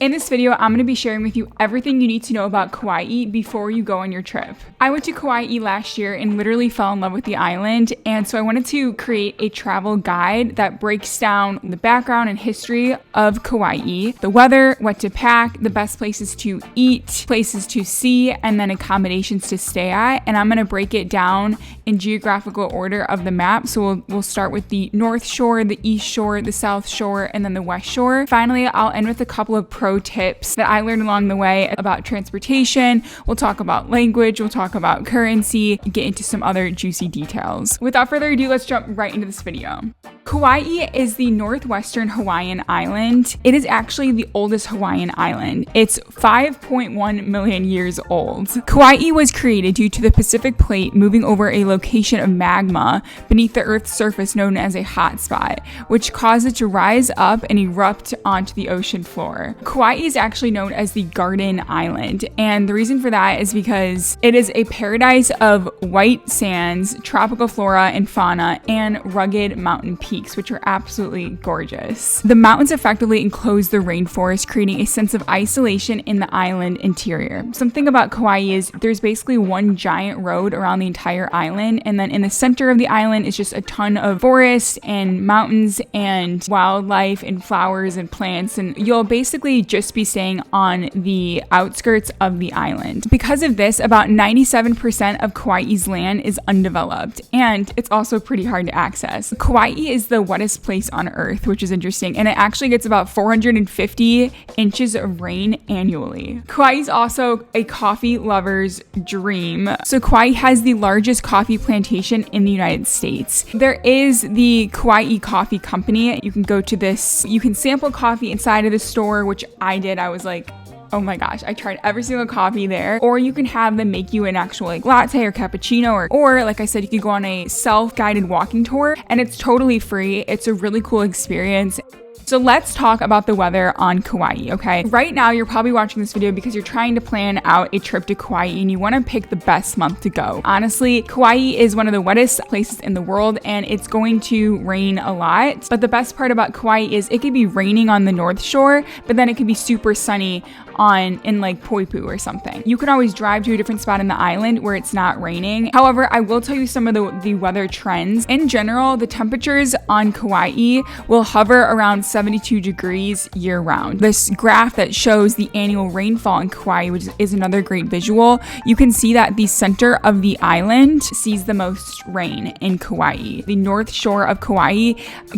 In this video, I'm going to be sharing with you everything you need to know about Kauai before you go on your trip. I went to Kauai last year and literally fell in love with the island, and so I wanted to create a travel guide that breaks down the background and history of Kauai, the weather, what to pack, the best places to eat, places to see, and then accommodations to stay at. And I'm going to break it down in geographical order of the map. So we'll start with the North Shore, the East Shore, the South Shore, and then the West Shore. Finally, I'll end with a couple of pro tips that I learned along the way about transportation. We'll talk about language, we'll talk about currency, get into some other juicy details. Without further ado, let's jump right into this video. Kauai is the northwestern Hawaiian island. It is actually the oldest Hawaiian island. It's 5.1 million years old. Kauai was created due to the Pacific Plate moving over a location of magma beneath the Earth's surface known as a hot spot, which caused it to rise up and erupt onto the ocean floor. Kauai is actually known as the Garden Island, and the reason for that is because it is a paradise of white sands, tropical flora and fauna, and rugged mountain peaks, which are absolutely gorgeous. The mountains effectively enclose the rainforest, creating a sense of isolation in the island interior. Something about Kauai is there's basically one giant road around the entire island, and then in the center of the island is just a ton of forest and mountains and wildlife and flowers and plants, and you'll basically just be staying on the outskirts of the island. Because of this, about 97% of Kauai's land is undeveloped, and it's also pretty hard to access. Kauai is the wettest place on Earth, which is interesting, and it actually gets about 450 inches of rain annually. Kauai is also a coffee lover's dream. So Kauai has the largest coffee plantation in the United States. There is the Kauai Coffee Company. You can go to this, you can sample coffee inside of the store, which I did. I was like, oh my gosh, I tried every single coffee there. Or you can have them make you an actual latte or cappuccino, or like I said, you could go on a self-guided walking tour, and it's totally free. It's a really cool experience. So let's talk about the weather on Kauai, okay? Right now, you're probably watching this video because you're trying to plan out a trip to Kauai and you want to pick the best month to go. Honestly, Kauai is one of the wettest places in the world and it's going to rain a lot. But the best part about Kauai is it could be raining on the North Shore, but then it could be super sunny in like Poipu or something. You can always drive to a different spot in the island where it's not raining. However, I will tell you some of the weather trends. In general, the temperatures on Kauai will hover around 72 degrees year round. This graph that shows the annual rainfall in Kauai, which is another great visual, you can see that the center of the island sees the most rain in Kauai. The North Shore of Kauai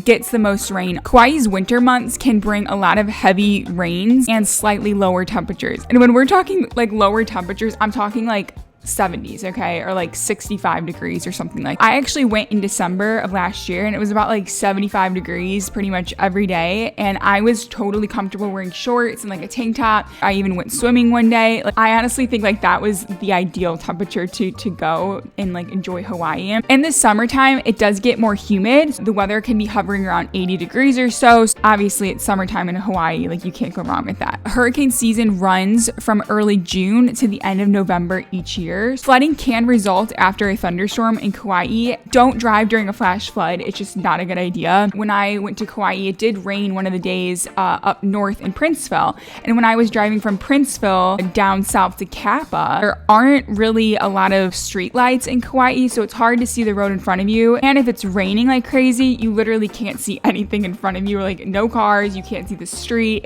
gets the most rain. Kauai's winter months can bring a lot of heavy rains and slightly lower temperatures. And when we're talking like lower temperatures, I'm talking like 70s, okay, or like 65 degrees or something like that. I actually went in December of last year and it was about like 75 degrees pretty much every day, and I was totally comfortable wearing shorts and like a tank top. I even went swimming one day. Like, I honestly think like that was the ideal temperature to go and like enjoy Hawaii. In the summertime, it does get more humid. The weather can be hovering around 80 degrees or so. Obviously, it's summertime in Hawaii, like you can't go wrong with that. Hurricane season runs from early June to the end of November each year. Flooding can result after a thunderstorm in Kauai. Don't drive during a flash flood. It's just not a good idea. When I went to Kauai, it did rain one of the days up north in Princeville. And when I was driving from Princeville down south to Kappa, there aren't really a lot of street lights in Kauai, so it's hard to see the road in front of you. And if it's raining like crazy, you literally can't see anything in front of you. Like no cars, you can't see the street.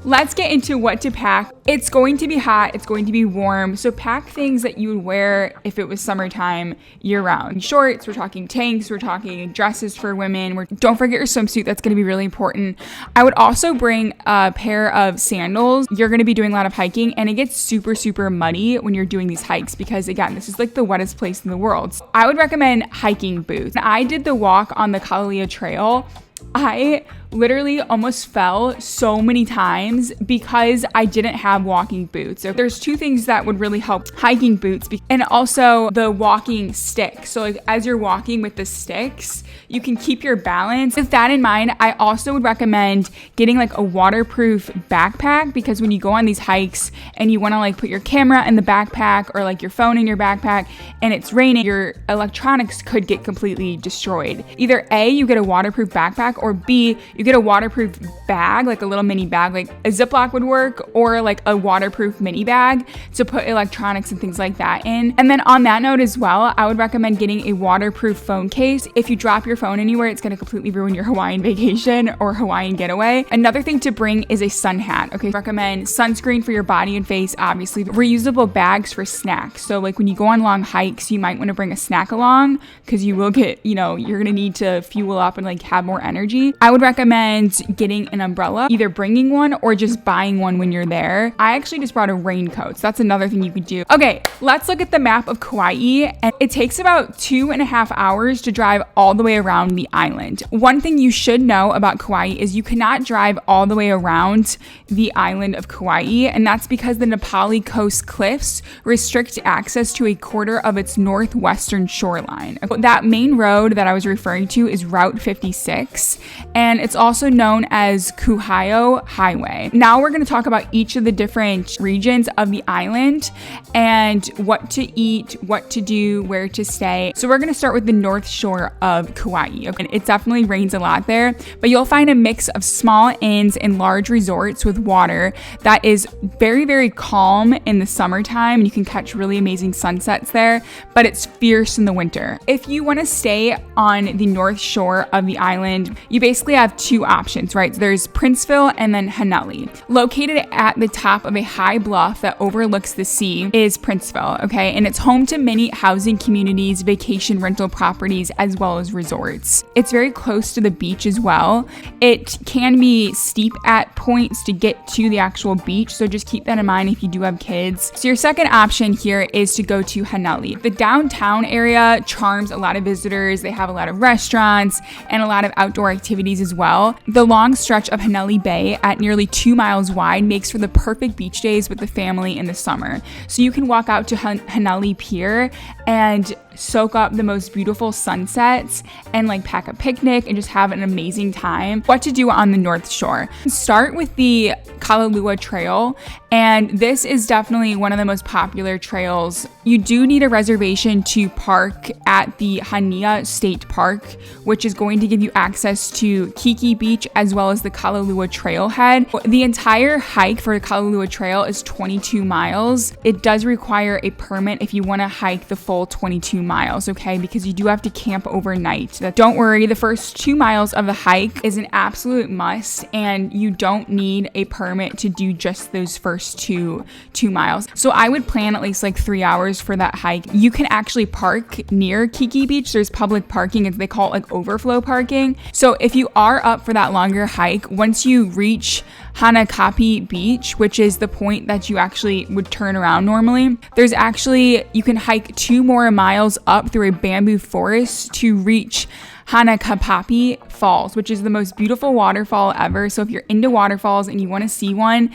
Let's get into what to pack. It's going to be hot, it's going to be warm, so pack things that you would wear if it was summertime year round. Shorts, we're talking tanks, we're talking dresses for women. Don't forget your swimsuit, that's going to be really important. I would also bring a pair of sandals. You're going to be doing a lot of hiking and it gets super, super muddy when you're doing these hikes because again, this is like the wettest place in the world. So I would recommend hiking boots. I did the walk on the Kalalau Trail. I literally almost fell so many times because I didn't have walking boots. So there's two things that would really help: hiking boots and also the walking stick. So like as you're walking with the sticks, you can keep your balance. With that in mind, I also would recommend getting like a waterproof backpack because when you go on these hikes and you want to like put your camera in the backpack or like your phone in your backpack and it's raining, your electronics could get completely destroyed. Either A, you get a waterproof backpack, or B, You get a waterproof bag, like a little mini bag, like a Ziploc would work, or like a waterproof mini bag to put electronics and things like that in. And then on that note as well, I would recommend getting a waterproof phone case. If you drop your phone anywhere, it's going to completely ruin your Hawaiian vacation or Hawaiian getaway. Another thing to bring is a sun hat. Okay, recommend sunscreen for your body and face, obviously. Reusable bags for snacks. So like when you go on long hikes, you might want to bring a snack along because you will get, you're going to need to fuel up and like have more energy. I would recommend getting an umbrella, either bringing one or just buying one when you're there. I actually just brought a raincoat. So that's another thing you could do. Okay, let's look at the map of Kauai. And it takes about 2.5 hours to drive all the way around the island. One thing you should know about Kauai is you cannot drive all the way around the island of Kauai, and that's because the Napali coast cliffs restrict access to a quarter of its northwestern shoreline. That main road that I was referring to is Route 56, and it's also known as Kalalau Highway. Now we're going to talk about each of the different regions of the island and what to eat, what to do, where to stay. So we're going to start with the north shore of Kauai. Okay, it definitely rains a lot there, but you'll find a mix of small inns and large resorts with water that is very, very calm in the summertime. You can catch really amazing sunsets there, but it's fierce in the winter. If you want to stay on the north shore of the island, you basically have two options, right? So there's Princeville and then Hanalei. Located at the top of a high bluff that overlooks the sea is Princeville, okay? And it's home to many housing communities, vacation rental properties, as well as resorts. It's very close to the beach as well. It can be steep at points to get to the actual beach, so just keep that in mind if you do have kids. So your second option here is to go to Hanalei. The downtown area charms a lot of visitors. They have a lot of restaurants and a lot of outdoor activities as well. The long stretch of Hanalei Bay at nearly 2 miles wide makes for the perfect beach days with the family in the summer. So you can walk out to Hanalei Pier and soak up the most beautiful sunsets and like pack a picnic and just have an amazing time. What to do on the North Shore? Start with the Kalalau Trail, and this is definitely one of the most popular trails. You do need a reservation to park at the Hanea State Park, which is going to give you access to Kiki Beach as well as the Kalalau Trailhead. The entire hike for the Kalalau Trail is 22 miles. It does require a permit if you want to hike the full 22 miles, okay? Because you do have to camp overnight. Don't worry, the first 2 miles of the hike is an absolute must, and you don't need a permit to do just those first two miles. So I would plan at least like 3 hours for that hike. You can actually park near Kiki Beach. There's public parking, and they call it like overflow parking. So if you are up for that longer hike, once you reach Hanakapi Beach, which is the point that you actually would turn around normally, you can hike 2 more miles up through a bamboo forest to reach Hanakapi Falls, which is the most beautiful waterfall ever. So if you're into waterfalls and you want to see one,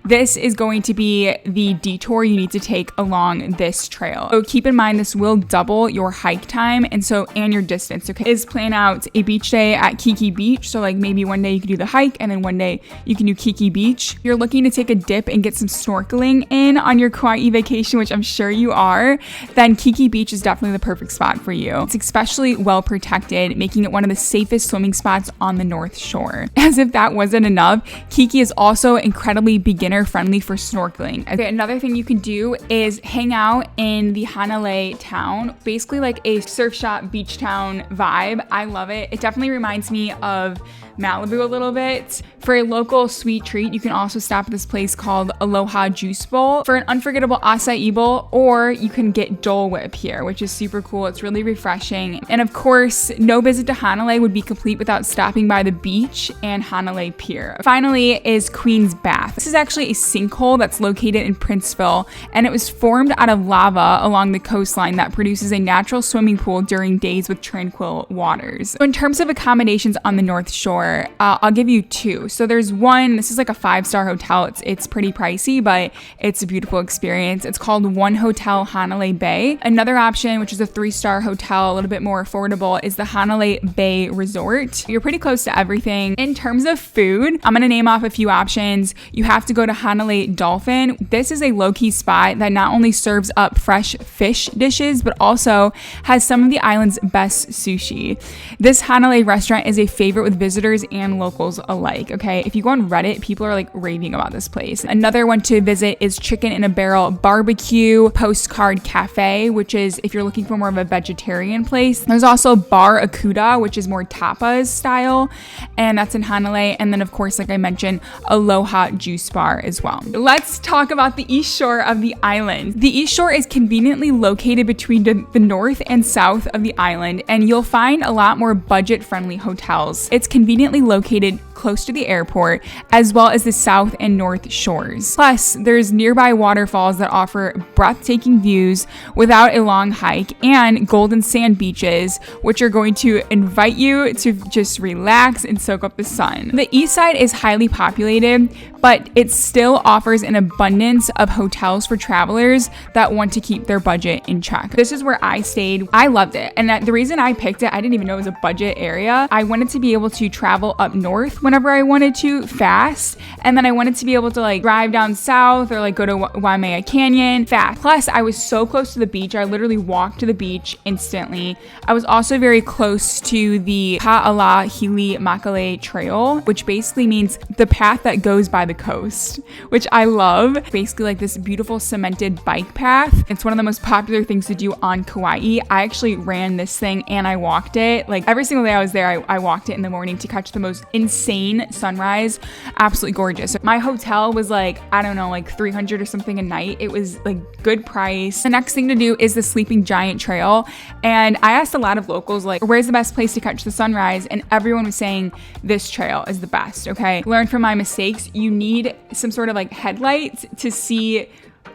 this is going to be the detour you need to take along this trail. So keep in mind, this will double your hike time and your distance. Okay, is plan out a beach day at Kiki Beach. So like maybe one day you can do the hike and then one day you can do Kiki Beach. If you're looking to take a dip and get some snorkeling in on your Kauai vacation, which I'm sure you are, then Kiki Beach is definitely the perfect spot for you. It's especially well protected, making it one of the safest swimming spots on the North Shore. As if that wasn't enough, Kiki is also incredibly beginner friendly for snorkeling. Okay, another thing you can do is hang out in the Hanalei town, basically like a surf shop beach town vibe. I love it. It definitely reminds me of Malibu a little bit. For a local sweet treat, you can also stop at this place called Aloha Juice Bowl for an unforgettable acai bowl, or you can get Dole Whip here, which is super cool. It's really refreshing. And of course, no visit to Hanalei would be complete without stopping by the beach and Hanalei Pier. Finally is Queen's Bath. This is actually a sinkhole that's located in Princeville, and it was formed out of lava along the coastline that produces a natural swimming pool during days with tranquil waters. So in terms of accommodations on the North Shore, I'll give you 2. So there's one, This is like a 5-star hotel. It's pretty pricey, but it's a beautiful experience. It's called One Hotel Hanalei Bay. Another option, which is a 3-star hotel, a little bit more affordable, is the Hanalei Bay Resort. You're pretty close to everything. In terms of food, I'm gonna name off a few options. You have to go to Hanalei Dolphin. This is a low-key spot that not only serves up fresh fish dishes, but also has some of the island's best sushi. This Hanalei restaurant is a favorite with visitors and locals alike, okay? If you go on Reddit, people are like raving about this place. Another one to visit is Chicken in a Barrel Barbecue Postcard Cafe, which is if you're looking for more of a vegetarian place. There's also Bar Akuda, which is more tapas style, and that's in Hanalei. And then of course, like I mentioned, Aloha Juice Bar as well. Let's talk about the east shore of the island. The east shore is conveniently located between the north and south of the island, and you'll find a lot more budget-friendly hotels. It's conveniently located close to the airport, as well as the south and north shores. Plus, there's nearby waterfalls that offer breathtaking views without a long hike, and golden sand beaches, which are going to invite you to just relax and soak up the sun. The east side is highly populated, but it still offers an abundance of hotels for travelers that want to keep their budget in check. This is where I stayed. I loved it. And the reason I picked it, I didn't even know it was a budget area. I wanted to be able to travel up north whenever I wanted to fast. And then I wanted to be able to like drive down south or like go to Waimea Canyon fast. Plus, I was so close to the beach. I literally walked to the beach instantly. I was also very close to the Kalalau Trail, which basically means the path that goes by the coast, which I love. Basically like this beautiful cemented bike path. It's one of the most popular things to do on Kauai. I actually ran this thing and I walked it. Like every single day I was there, I walked it in the morning to catch the most insane sunrise. Absolutely gorgeous. My hotel was like, I don't know, like $300 or something a night. It was like good price. The next thing to do is the Sleeping Giant Trail. And I asked a lot of locals, like, where's the best place to catch the sunrise? And everyone was saying this trail is the best, okay? Learn from my mistakes. You need some sort of like headlights to see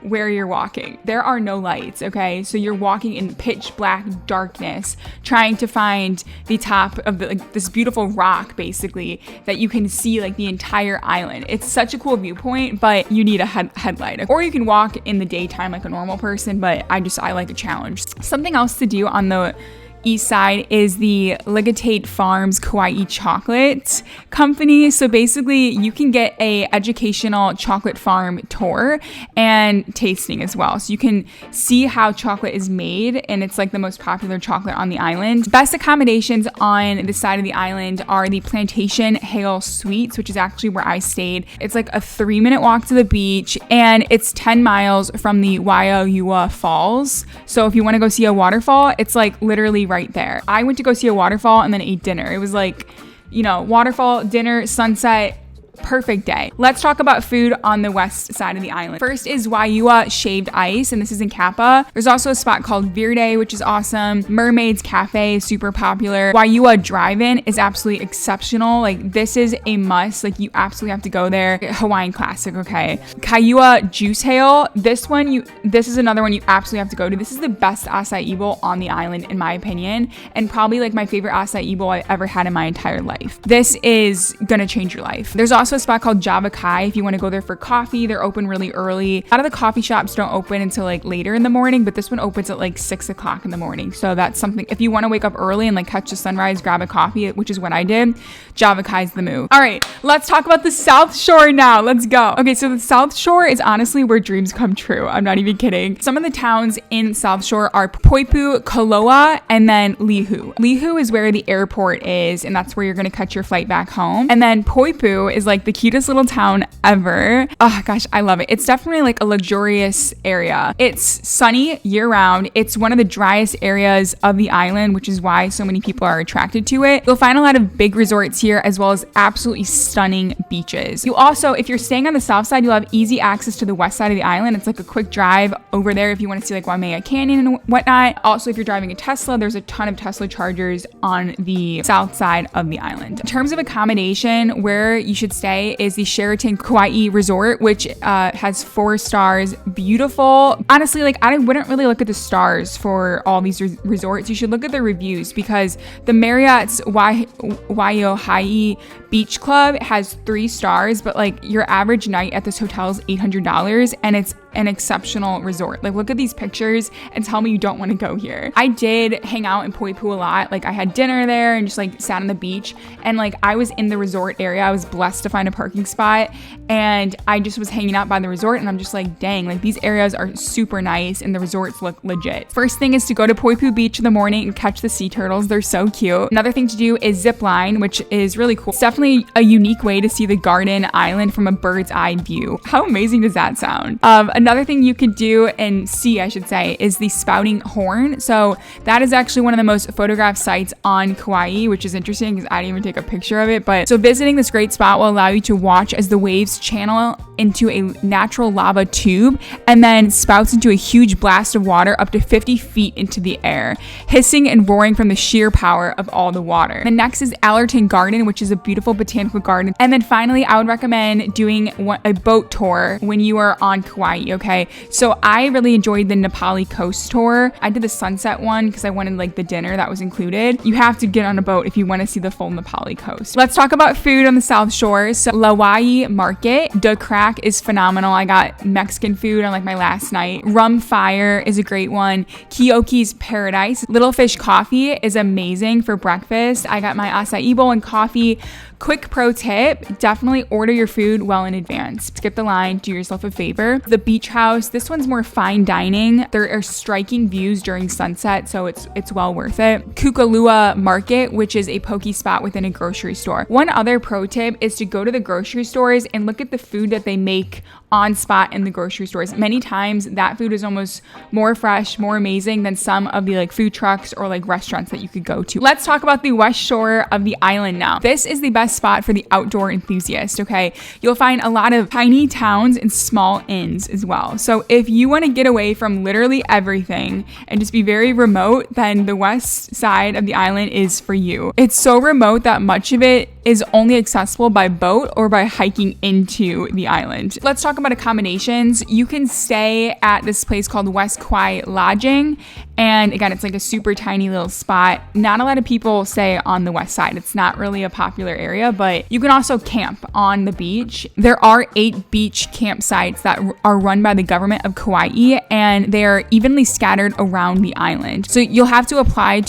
where you're walking. There are no lights, okay? So you're walking in pitch black darkness, trying to find the top of this beautiful rock, basically, that you can see like the entire island. It's such a cool viewpoint, but you need a headlight. Or you can walk in the daytime like a normal person, but I like a challenge. Something else to do on the east side is the Legatate Farms Kauai Chocolate Company. So basically you can get a educational chocolate farm tour and tasting as well. So you can see how chocolate is made, and it's like the most popular chocolate on the island. Best accommodations on the side of the island are the Plantation Hale Suites, which is actually where I stayed. It's like a 3-minute walk to the beach, and it's 10 miles from the Waiaua Falls. So if you want to go see a waterfall, it's like literally right there. I went to go see a waterfall and then ate dinner. It was like, you know, waterfall, dinner, sunset, perfect day. Let's talk about food on the west side of the island. First is Waiaua Shaved Ice, and this is in Kappa. There's also a spot called Verde, which is awesome. Mermaid's Cafe is super popular. Waiaua Drive-In is absolutely exceptional. Like, this is a must. Like, you absolutely have to go there. Hawaiian classic, okay. Kailua Juicei. This is another one you absolutely have to go to. This is the best acai bowl on the island, in my opinion, and probably like my favorite acai bowl I ever had in my entire life. This is gonna change your life. There's also a spot called Java Kai if you want to go there for coffee. They're open really early. A lot of the coffee shops don't open until like later in the morning, but this one opens at like 6 o'clock in the morning. So that's something, if you want to wake up early and like catch the sunrise, grab a coffee, which is what I did, Java Kai's the move. All right, let's talk about the South Shore now. Let's go. Okay, so the South Shore is honestly where dreams come true. I'm not even kidding. Some of the towns in South Shore are Poipu, Kaloha, and then Lihue. Lihue is where the airport is, and that's where you're going to catch your flight back home. And then Poipu is like the cutest little town ever. Oh gosh, I love it. It's definitely like a luxurious area. It's sunny year round. It's one of the driest areas of the island, which is why so many people are attracted to it. You'll find a lot of big resorts here, as well as absolutely stunning beaches. You also, if you're staying on the south side, you'll have easy access to the west side of the island. It's like a quick drive over there if you want to see like Waimea Canyon and whatnot. Also, if you're driving a Tesla, there's a ton of Tesla chargers on the south side of the island. In terms of accommodation, where you should stay, stay is the Sheraton Kauai Resort, which has 4 stars. Beautiful. Honestly, like I wouldn't really look at the stars for all these resorts. You should look at the reviews, because the Marriott's Waiohae Beach Club has 3 stars, but like your average night at this hotel is $800, and it's an exceptional resort. Like, look at these pictures and tell me you don't want to go here. I did hang out in Poipu a lot. Like, I had dinner there and just like sat on the beach, and like I was in the resort area. I was blessed to find a parking spot, and I just was hanging out by the resort, and I'm just like, dang, like these areas are super nice and the resorts look legit. First thing is to go to Poipu Beach in the morning and catch the sea turtles. They're so cute. Another thing to do is Zipline, which is really cool. It's definitely a unique way to see the Garden Island from a bird's eye view. How amazing does that sound? Another thing you could do and see, I should say, is the Spouting Horn. So that is actually one of the most photographed sites on Kauai, which is interesting because I didn't even take a picture of it. But so visiting this great spot will allow you to watch as the waves channel into a natural lava tube and then spouts into a huge blast of water up to 50 feet into the air, hissing and roaring from the sheer power of all the water. The next is Allerton Garden, which is a beautiful botanical garden. And then finally, I would recommend doing a boat tour when you are on Kauai, okay? So I really enjoyed the Napali coast tour. I did the sunset one because I wanted like the dinner that was included. You have to get on a boat if you want to see the full Napali coast. Let's talk about food on the South Shore. So Lauai Market, the crack is phenomenal. I got Mexican food on like my last night. Rum Fire is a great one. Keoki's Paradise. Little Fish Coffee is amazing for breakfast. I got my acai bowl and coffee. Quick pro tip, definitely order your food well in advance. Skip the line, do yourself a favor. The Beach House, this one's more fine dining. There are striking views during sunset, so it's well worth it. Kukalua Market, which is a poke spot within a grocery store. One other pro tip is to go to the grocery stores and look at the food that they make on spot in the grocery stores. Many times that food is almost more fresh, more amazing than some of the like food trucks or like restaurants that you could go to. Let's talk about the west shore of the island now. This is the best spot for the outdoor enthusiast, okay? You'll find a lot of tiny towns and small inns as well. So if you want to get away from literally everything and just be very remote, then the west side of the island is for you. It's so remote that much of it is only accessible by boat or by hiking into the island. Let's talk about accommodations. You can stay at this place called West Kauai Lodging. And again, it's like a super tiny little spot. Not a lot of people stay on the west side. It's not really a popular area, but you can also camp on the beach. There are 8 beach campsites that are run by the government of Kauai, and they are evenly scattered around the island. So you'll have to apply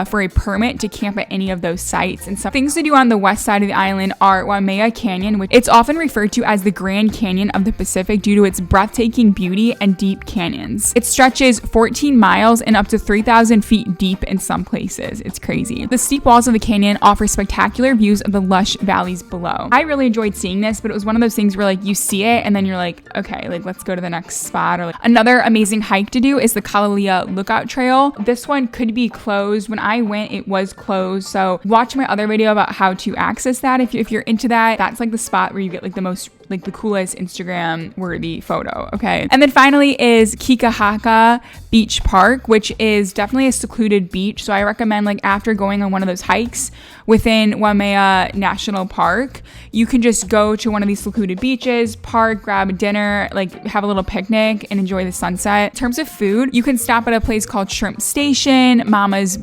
for a permit to camp at any of those sites. And some things to do on the west side of the island are Waimea Canyon, which it's often referred to as the Grand Canyon of the Pacific due to its breathtaking beauty and deep canyons. It stretches 14 miles and up to 3,000 feet deep in some places. It's crazy. The steep walls of the canyon offer spectacular views of the lush valleys below. I really enjoyed seeing this, but it was one of those things where like you see it and then you're like, okay, like let's go to the next spot. Or like another amazing hike to do is the Kalalea Lookout Trail. This one could be closed. When I went, it was closed. So watch my other video about how to access that. If you're into that, that's like the spot where you get like the most, like the coolest Instagram worthy photo. Okay. And then finally is Kikahaka Beach Park, which is definitely a secluded beach. So I recommend like after going on one of those hikes within Waimea National Park, you can just go to one of these secluded beaches, park, grab a dinner, like have a little picnic and enjoy the sunset. In terms of food, you can stop at a place called Shrimp Station, Mama's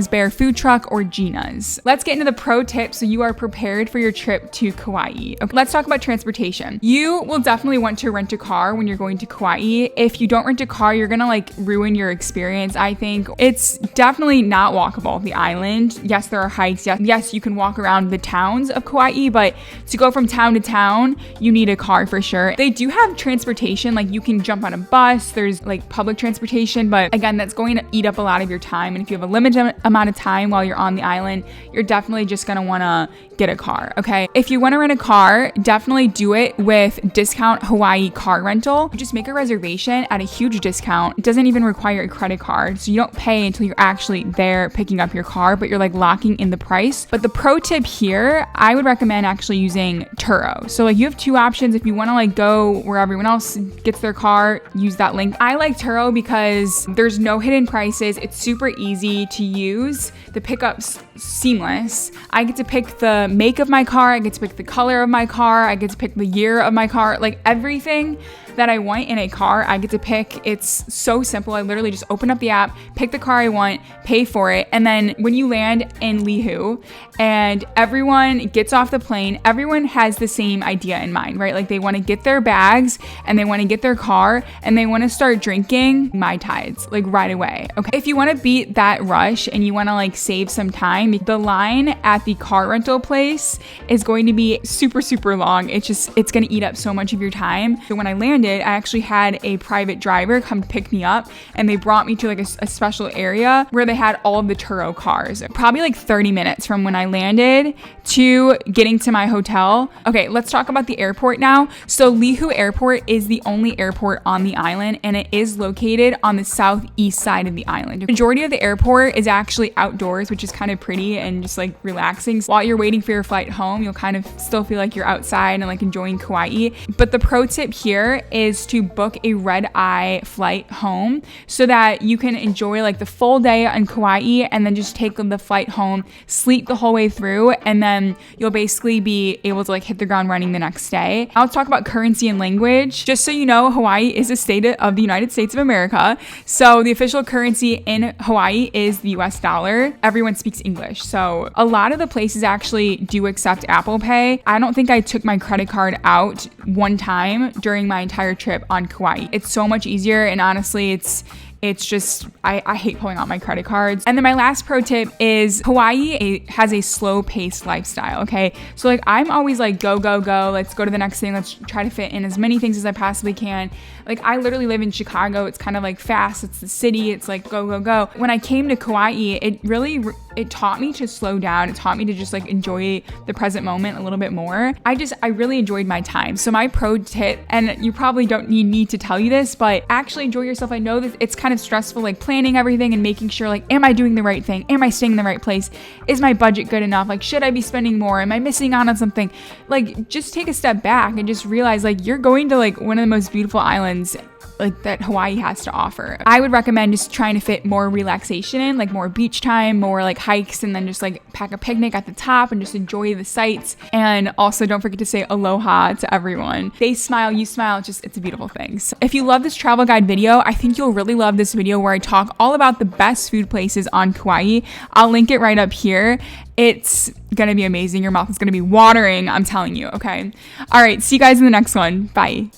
Bear Food Truck, or Gina's. Let's get into the pro tips so you are prepared for your trip to Kauai. Okay, let's talk about transportation. You will definitely want to rent a car when you're going to Kauai. If you don't rent a car, you're gonna like ruin your experience. I think it's definitely not walkable, the island. Yes, there are hikes. Yes, you can walk around the towns of Kauai, but to go from town to town, you need a car for sure. They do have transportation, like you can jump on a bus, there's like public transportation, but again, that's going to eat up a lot of your time. And if you have a limited amount of time while you're on the island, you're definitely just gonna wanna get a car, okay? If you wanna rent a car, definitely do it with Discount Hawaii Car Rental. Just make a reservation at a huge discount. It doesn't even require a credit card, so you don't pay until you're actually there picking up your car, but you're like locking in the price. But the pro tip here, I would recommend actually using Turo. So like you have 2 options. If you want to like go where everyone else gets their car, use that link. I like Turo because there's no hidden prices. It's super easy to use. The pickup's seamless. I get to pick the make of my car. I get to pick the color of my car. I get to pick the year of my car. Like everything that I want in a car, I get to pick. It's so simple. I literally just open up the app, pick the car I want, pay for it. And then when you land in Lihue and everyone gets off the plane, everyone has the same idea in mind, right? Like they want to get their bags and they want to get their car and they want to start drinking Mai Tais like right away. Okay. If you want to beat that rush and you want to like save some time, the line at the car rental place is going to be super, super long. It's going to eat up so much of your time. So when I landed, I actually had a private driver come pick me up and they brought me to like a special area where they had all of the Turo cars. Probably like 30 minutes from when I landed to getting to my hotel. Okay, let's talk about the airport now. So Lihue Airport is the only airport on the island and it is located on the southeast side of the island. The majority of the airport is actually outdoors, which is kind of pretty and just like relaxing. While you're waiting for your flight home, you'll kind of still feel like you're outside and like enjoying Kauai. But the pro tip here is to book a red-eye flight home so that you can enjoy like the full day on Kauai and then just take the flight home, sleep the whole way through, and then you'll basically be able to like hit the ground running the next day. Now let's talk about currency and language. Just so you know, Hawaii is a state of the United States of America. So the official currency in Hawaii is the US dollar. Everyone speaks English. So a lot of the places actually do accept Apple Pay. I don't think I took my credit card out one time during my entire trip on Kauai. It's so much easier and honestly it's just, I hate pulling out my credit cards. And then my last pro tip is Hawaii has a slow paced lifestyle, okay? So like I'm always like, go, go, go. Let's go to the next thing. Let's try to fit in as many things as I possibly can. Like I literally live in Chicago. It's kind of like fast. It's the city. It's like go, go, go. When I came to Kauai, it taught me to slow down. It taught me to just like enjoy the present moment a little bit more. I really enjoyed my time. So my pro tip, and you probably don't need to tell you this, but actually enjoy yourself. I know that it's kind of stressful, like planning everything and making sure like, am I doing the right thing? Am I staying in the right place? Is my budget good enough? Like, should I be spending more? Am I missing out on something? Like, just take a step back and just realize like you're going to like one of the most beautiful islands like that Hawaii has to offer. I would recommend just trying to fit more relaxation in, like more beach time, more like hikes, and then just like pack a picnic at the top and just enjoy the sights. And also don't forget to say aloha to everyone. They smile, you smile, it's a beautiful thing. So if you love this travel guide video, I think you'll really love this video where I talk all about the best food places on Kauai. I'll link it right up here. It's gonna be amazing. Your mouth is gonna be watering, I'm telling you, okay? All right, see you guys in the next one. Bye.